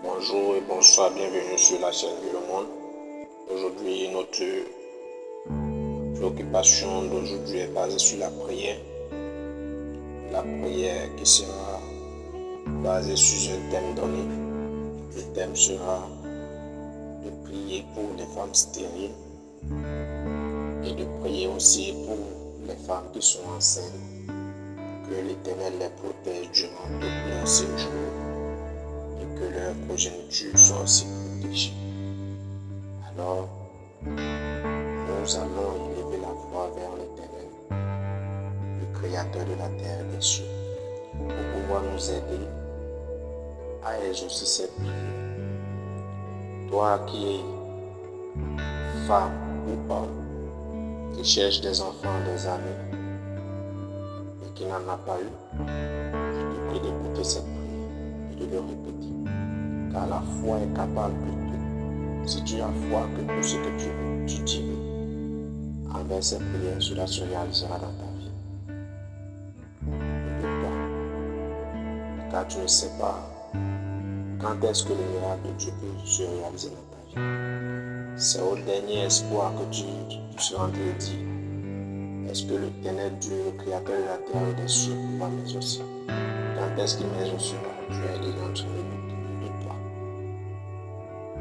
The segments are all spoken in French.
Bonjour et bonsoir, bienvenue sur la chaîne Vie le Monde. Aujourd'hui, notre préoccupation d'aujourd'hui est basée sur la prière. La prière qui sera basée sur un thème donné. Le thème sera de prier pour les femmes stériles et de prier aussi pour les femmes qui sont enceintes. Que l'Éternel les protège durant tout leur séjour et que leur progéniture soit aussi protégée. Alors, nous allons élever la voix vers l'Éternel, le Créateur de la terre et des cieux, pour pouvoir nous aider à exaucer cette prière. Toi qui es femme ou homme, qui cherche des enfants des années et qui n'en a pas eu, je te prie d'écouter cette prière et de le répéter, car la foi est capable de tout. Si tu as foi que tout ce que tu veux, tu t'y veux. Envers cette prière, cela se réalisera dans ta vie. Écoute-toi, car tu ne sais pas quand est-ce que le miracle de Dieu peut se réaliser dans ta vie. C'est au dernier espoir que tu seras en train de dire, est-ce que l'Éternel Dieu, le Créateur de la terre et des cieux, pourra m'exaucer? Quand est-ce qu'il m'exaucera? Tu es déjà en train de toi.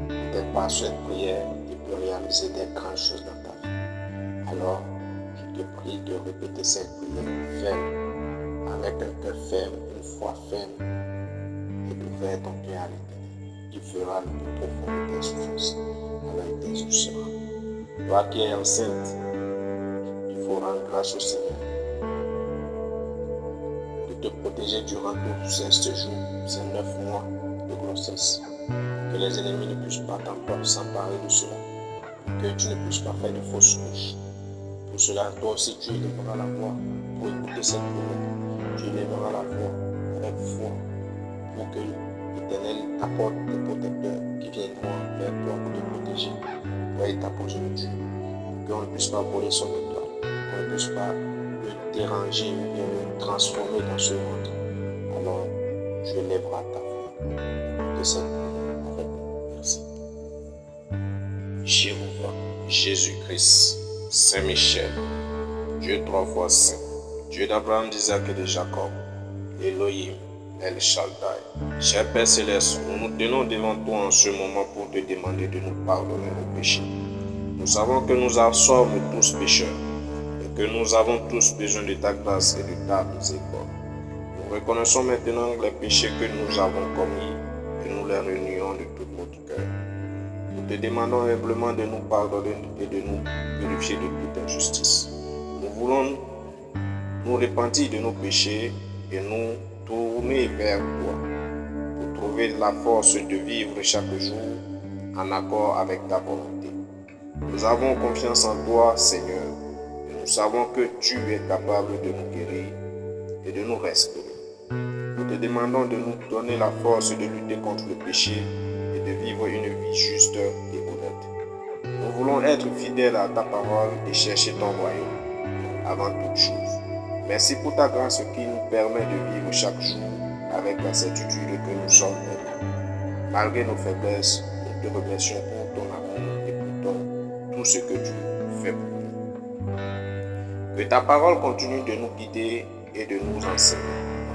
Peut-être par cette prière, tu peux réaliser des grandes choses dans ta vie. Alors, je te prie de répéter cette prière ferme, avec un cœur ferme, une foi ferme, et d'ouvrir ton cœur à l'Éternel. Il fera le plus profond de tes souffrances, alors il t'exaucera. Toi qui es enceinte, il faut rendre grâce au Seigneur de te protéger durant tous ces jours, ces 9 mois de grossesse. Que les ennemis ne puissent pas s'emparer de cela, que tu ne puisses pas faire de fausses couches. Pour cela, toi aussi, tu élèveras la voix pour écouter cette prière. Tu élèveras la voix avec foi pour que l'Éternel apporte des protecteurs qui viennent vers toi pour te protéger, toi et ta progéniture. Qu'on ne puisse pas voler son étoile, qu'on ne puisse pas le déranger ou bien le transformer dans ce monde. Alors, tu élèveras ta voix. Écoutez cette prière. Merci. Jéhovah, Jésus-Christ, Saint-Michel, Dieu 3 fois saint, Dieu d'Abraham, d'Isaac et de Jacob, Elohim, El Shaddai. Cher Père Céleste, nous nous tenons devant toi en ce moment pour te demander de nous pardonner nos péchés. Nous savons que nous sommes tous pécheurs et que nous avons tous besoin de ta grâce et de ta miséricorde. Nous reconnaissons maintenant les péchés que nous avons commis et nous les renions de tout notre cœur. Nous te demandons humblement de nous pardonner et de nous purifier de toute injustice. Nous voulons nous repentir de nos péchés et nous tourner vers toi pour trouver la force de vivre chaque jour en accord avec ta volonté. Nous avons confiance en toi, Seigneur, et nous savons que tu es capable de nous guérir et de nous restaurer. Nous te demandons de nous donner la force de lutter contre le péché et de vivre une vie juste et honnête. Nous voulons être fidèles à ta parole et chercher ton royaume avant toute chose. Merci pour ta grâce qui nous permet de vivre chaque jour avec la certitude que nous sommes aimés. Malgré nos faiblesses, nous te remercions pour ton amour et pour tout ce que tu fais pour nous. Que ta parole continue de nous guider et de nous enseigner,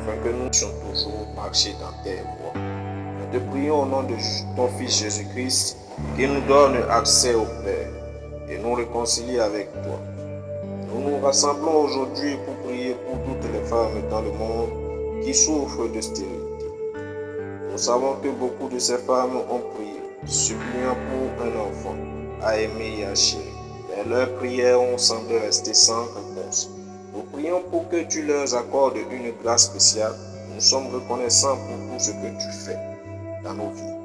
afin que nous puissions toujours marcher dans tes voies. Nous te prions au nom de ton Fils Jésus-Christ, qui nous donne accès au Père et nous réconcilie avec toi. Nous nous rassemblons aujourd'hui pour prier pour toutes les femmes dans le monde qui souffrent de stérilité. Nous savons que beaucoup de ces femmes ont prié, suppliant pour un enfant, à aimer et à chérir. Mais leurs prières ont semblé rester sans réponse. Nous prions pour que tu leur accordes une grâce spéciale. Nous sommes reconnaissants pour tout ce que tu fais dans nos vies,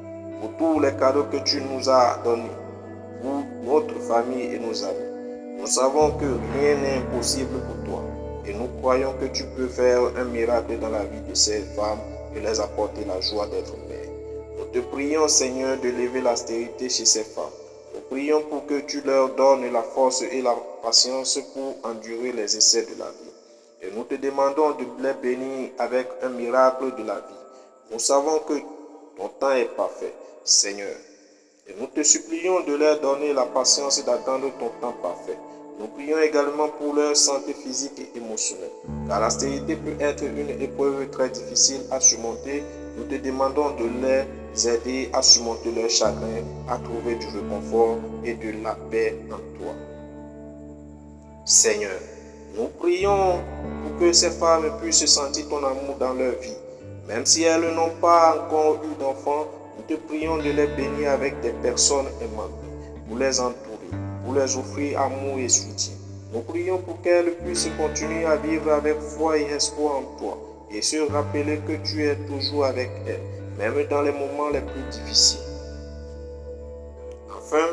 pour tous les cadeaux que tu nous as donnés, pour notre famille et nos amis. Nous savons que rien n'est impossible pour toi et nous croyons que tu peux faire un miracle dans la vie de ces femmes et les apporter la joie d'être mères. Nous te prions, Seigneur, de lever la stérité chez ces femmes. Nous prions pour que tu leur donnes la force et la patience pour endurer les essais de la vie. Et nous te demandons de les bénir avec un miracle de la vie. Nous savons que Ton temps est parfait, Seigneur. Et nous te supplions de leur donner la patience d'attendre ton temps parfait. Nous prions également pour leur santé physique et émotionnelle. Car la stérilité peut être une épreuve très difficile à surmonter. Nous te demandons de les aider à surmonter leur chagrin, à trouver du réconfort et de la paix en toi. Seigneur, nous prions pour que ces femmes puissent sentir ton amour dans leur vie. Même si elles n'ont pas encore eu d'enfants, nous te prions de les bénir avec des personnes aimantes, pour les entourer, pour les offrir amour et soutien. Nous prions pour qu'elles puissent continuer à vivre avec foi et espoir en toi, et se rappeler que tu es toujours avec elles, même dans les moments les plus difficiles. Enfin,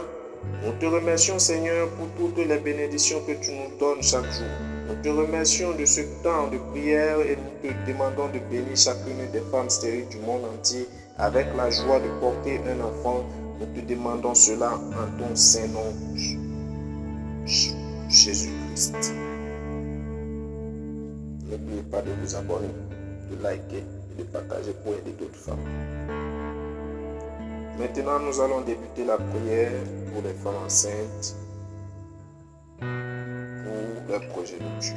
nous te remercions, Seigneur, pour toutes les bénédictions que tu nous donnes chaque jour. Nous te remercions de ce temps de prière et nous te demandons de bénir chacune des femmes stériles du monde entier avec la joie de porter un enfant. Nous te demandons cela en ton saint nom, Jésus-Christ. N'oubliez pas de vous abonner, de liker et de partager pour aider d'autres femmes. Maintenant, nous allons débuter la prière pour les femmes enceintes, pour leur projet de Dieu.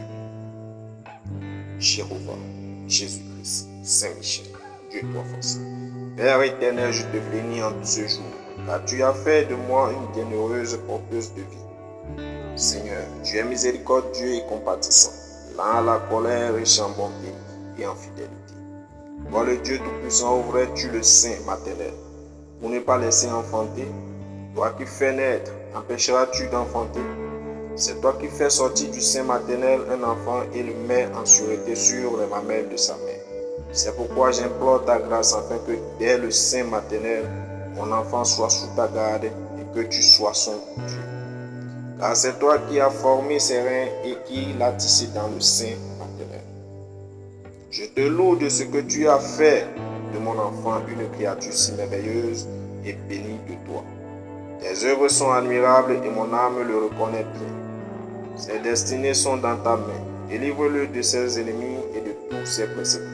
Jéhovah, Jésus-Christ, Saint-Michel, Dieu toi force. Père éternel, je te bénis en ce jour, car tu as fait de moi une bienheureuse porteuse de vie. Seigneur, tu es miséricordieux et compatissant, lent à la colère, riche en bonté et en fidélité. Toi le Dieu Tout-Puissant, ouvrais-tu le sein maternel pour ne pas laisser enfanter? Toi qui fais naître, empêcheras-tu d'enfanter? C'est toi qui fais sortir du sein maternel un enfant et le mets en sûreté sur les mamelles de sa mère. C'est pourquoi j'implore ta grâce afin que dès le sein maternel, mon enfant soit sous ta garde et que tu sois son Dieu. Car c'est toi qui as formé ses reins et qui l'as tissé dans le sein maternel. Je te loue de ce que tu as fait de mon enfant une créature si merveilleuse et bénie de toi. Tes œuvres sont admirables et mon âme le reconnaît bien. Ses destinées sont dans ta main. Délivre-le de ses ennemis et de tous ses persécuteurs.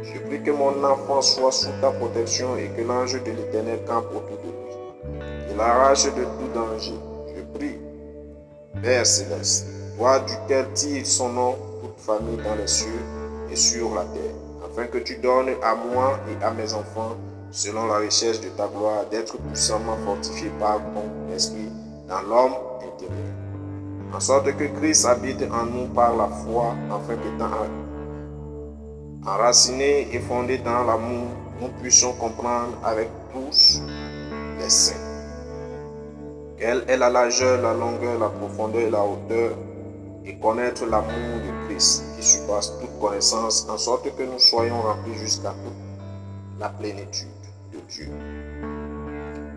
Je prie que mon enfant soit sous ta protection et que l'ange de l'Éternel campe autour de lui. Qu'il arrache de tout danger. Je prie, Père céleste, toi duquel tire son nom toute famille dans les cieux et sur la terre, afin que tu donnes à moi et à mes enfants, selon la richesse de ta gloire, d'être puissamment fortifiés par ton esprit dans l'homme intérieur. En sorte que Christ habite en nous par la foi, afin qu'étant enracinés et fondés dans l'amour, nous puissions comprendre avec tous les saints quelle est la largeur, la longueur, la profondeur et la hauteur, et connaître l'amour de Christ qui surpasse toute connaissance, en sorte que nous soyons remplis jusqu'à toute la plénitude de Dieu.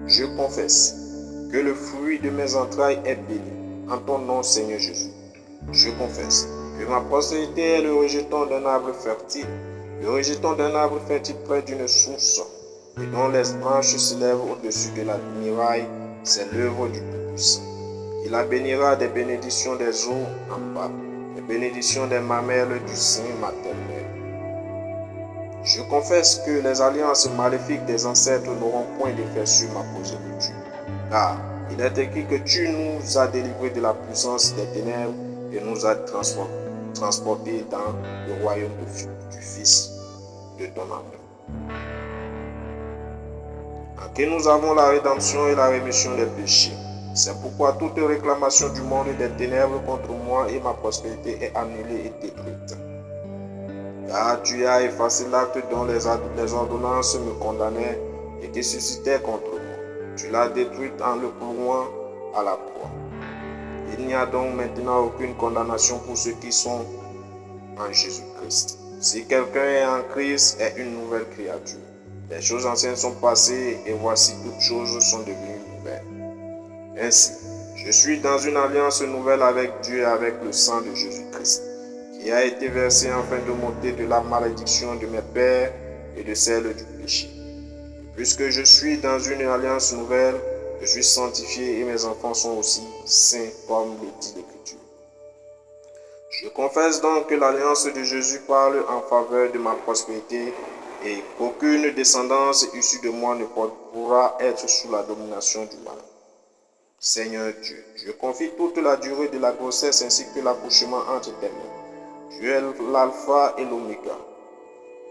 Je confesse que le fruit de mes entrailles est béni, en ton nom, Seigneur Jésus. Je confesse que ma postérité est le rejeton d'un arbre fertile, le rejeton d'un arbre fertile près d'une source, et dont les branches s'élèvent au-dessus de la muraille. C'est l'œuvre du Tout-Puissant. Il la bénira des bénédictions des eaux en bas, des bénédictions des mamelles du sein maternel. Je confesse que les alliances maléfiques des ancêtres n'auront point d'effet sur ma progéniture, car il est écrit que tu nous as délivrés de la puissance des ténèbres et nous as transportés dans le royaume du Fils de ton amour, en qui nous avons la rédemption et la rémission des péchés. C'est pourquoi toute réclamation du monde des ténèbres contre moi et ma prospérité est annulée et détruite. Car tu as effacé l'acte dont les ordonnances me condamnaient et qui suscitaient contre moi. Tu l'as détruite en le clouant à la croix. Il n'y a donc maintenant aucune condamnation pour ceux qui sont en Jésus-Christ. Si quelqu'un est en Christ, est une nouvelle créature. Les choses anciennes sont passées et voici toutes choses sont devenues nouvelles. Ainsi, je suis dans une alliance nouvelle avec Dieu et avec le sang de Jésus-Christ, qui a été versé afin de m'ôter de la malédiction de mes pères et de celle du péché. Puisque je suis dans une alliance nouvelle, je suis sanctifié et mes enfants sont aussi saints comme le dit l'Écriture. Je confesse donc que l'alliance de Jésus parle en faveur de ma prospérité et qu'aucune descendance issue de moi ne pourra être sous la domination du mal. Seigneur Dieu, je confie toute la durée de la grossesse ainsi que l'accouchement entre tes mains. Tu es l'alpha et l'oméga,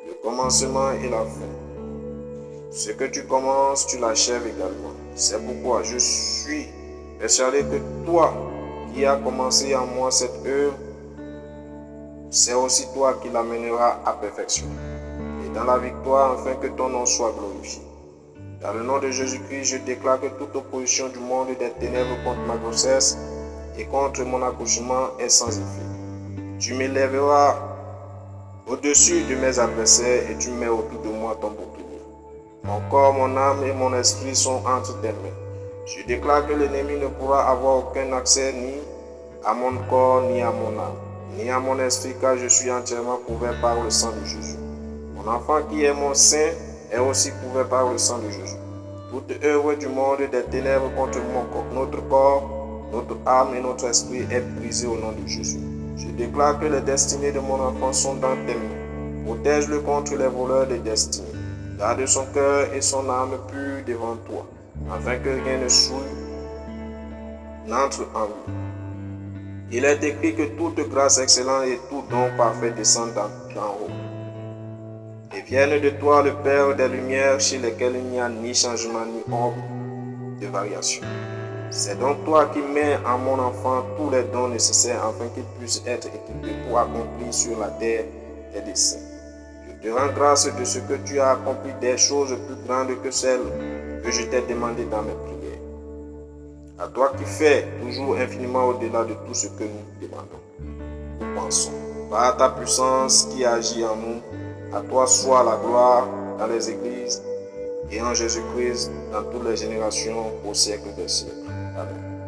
le commencement et la fin. Ce que tu commences, tu l'achèves également. C'est pourquoi je suis persuadé que toi qui as commencé en moi cette œuvre, c'est aussi toi qui l'amèneras à perfection. Et dans la victoire, afin que ton nom soit glorifié. Dans le nom de Jésus-Christ, je déclare que toute opposition du monde des ténèbres contre ma grossesse et contre mon accouchement est sans effet. Tu m'élèveras au-dessus de mes adversaires et tu mets autour de moi ton bouclier. Mon corps, mon âme et mon esprit sont entre tes mains. Je déclare que l'ennemi ne pourra avoir aucun accès ni à mon corps, ni à mon âme, ni à mon esprit, car je suis entièrement couvert par le sang de Jésus. Mon enfant qui est mon sein est aussi couvert par le sang de Jésus. Toute œuvre du monde des ténèbres contre notre corps, notre âme et notre esprit est brisée au nom de Jésus. Je déclare que les destinées de mon enfant sont dans tes mains. Protège-le contre les voleurs des destinées. Garde son cœur et son âme purs devant toi, afin que rien ne souille n'entre en lui. Il est écrit que toute grâce excellente et tout don parfait descendent d'en haut et viennent de toi, le Père des Lumières, chez lesquels il n'y a ni changement ni ombre de variation. C'est donc toi qui mets en mon enfant tous les dons nécessaires afin qu'il puisse être équipé pour accomplir sur la terre tes desseins. Je te rends grâce de ce que tu as accompli des choses plus grandes que celles que je t'ai demandées dans mes prières. À toi qui fais toujours infiniment au-delà de tout ce que nous demandons, nous pensons. Par ta puissance qui agit en nous, à toi soit la gloire dans les églises et en Jésus-Christ dans toutes les générations au siècle des siècles. Amen.